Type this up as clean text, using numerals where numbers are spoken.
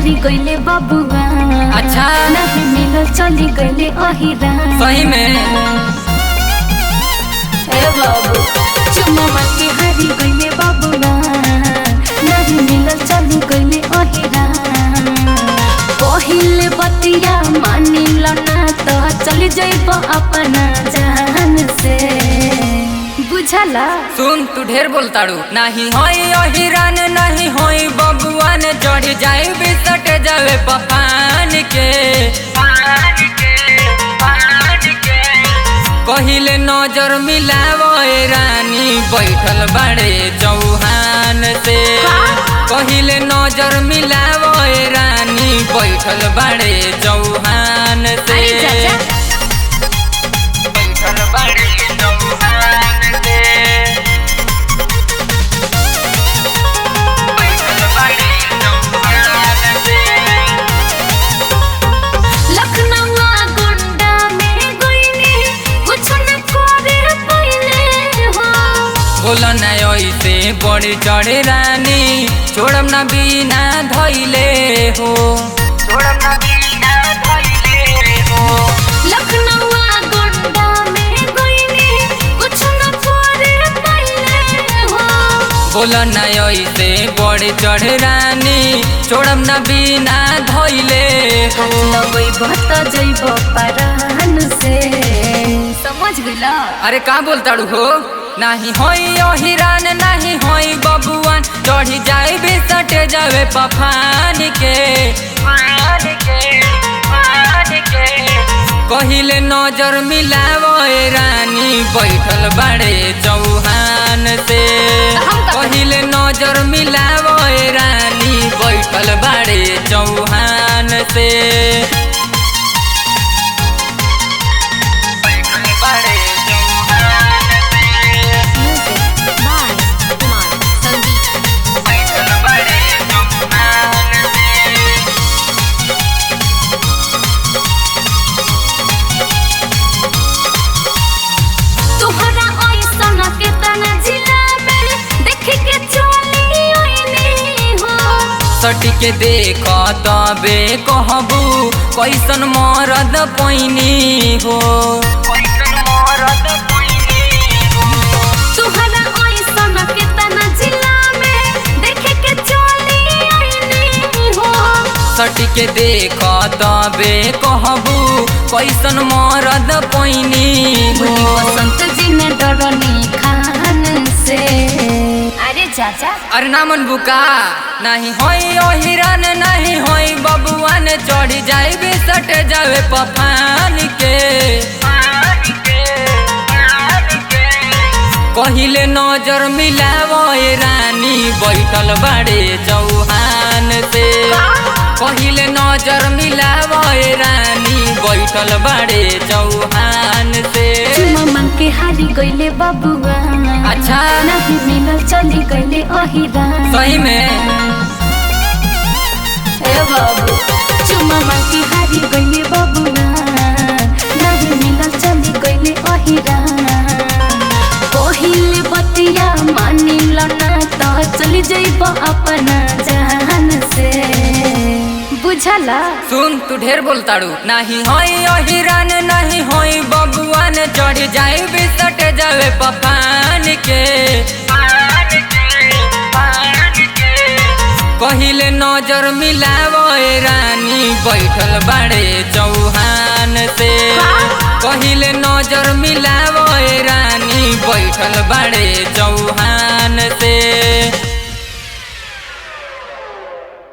हारी गईले बबुआ। अच्छा नहीं मिलो चली गईले अहिरा। सही में ए बाबू चुम्मा के हारी गईले बबुआ। नहीं मिलो चली गईले अहिरा। पहिले बतिया मानिल ना तो चली जाइब अपना जान से। बुझला सुन तू ढेर बोलताड़ू नहीं होई अहिरान नहीं होई बबुआन चढ़ जाए बिसट जावे पपान के कहिले नजर मिलावो रानी बैठल बड़े चौहान से। कहिले नजर मिलावो रानी बैठल बड़े चौहान से। बैठल बड़े चौहान से। बैठल बड़े चौहान से। लखनऊ गुंडा में गोइनी कुछ न करे पहिले हो। बोला न ऐसे बड़ी चढ़े रानी छोड़म न बिना धैले हो। छोड़म न बिना धैले हो। लखनऊ गुंडा में गोइनी कुछ न करे पहिले हो। बोला न ऐसे बड़ी चढ़े रानी छोड़म न बिना धैले हो। लगई बत जइब परान से। समझ गइला। अरे का बोलताड़ू हो नहीं होई अहिरान नहीं होई बबुआन चढ़ी जाए बिसट जावे पफान के। कहिले नजर मिलावो रानी बैठल बड़े चौहान से। कहिले नजर मिलावो रानी बैठल बड़े चौहान से। बैठल बड़े चौहान से। बैठल बड़े चौहान से। तोहरा ऐसन केतना जिला में देख के चली ओइनी हो। सटी के देख तबे कहबू कैसन मरद पैनी हो। कैसन मरद पैनी हो। तोहरा ऐसन केतना जिला में देख के चली ओइनी हो। सटी के देख तबे कहबू कैसन मरद पैनी हो। बसंत जी ने डरनी खान से। अरे चाचा अरे ना मन बुका नहीं होई अहिरान नहीं होई बबुआन चढ़ी जाए बिसट जावे पफान के। कहिले नजर मिलावो रानी बैठल बड़े चौहान से। कहिले नजर मिलावो रानी बैठल बड़े चौहान से। चुम्मा के हारी गईले बबुआ। अच्छा नहीं मिलल चली गईले अहिरा। सही में ए बाबू चुम्मा के हारी गईले बबुआ। नहीं मिलल चली गईले अहिरा। पहिले बतिया मानिल ना तो चली जाइब अपना जान से। बुझला सुन तू ढेर बोलताड़ू नहीं होई अहिरान नहीं होई बबुआन चढ़ जाए बिसट जावे पपान के। कहिले नजर मिलावो रानी बैठल बड़े चौहान से। कहिले नजर मिलावो रानी बैठल बड़े चौहान से।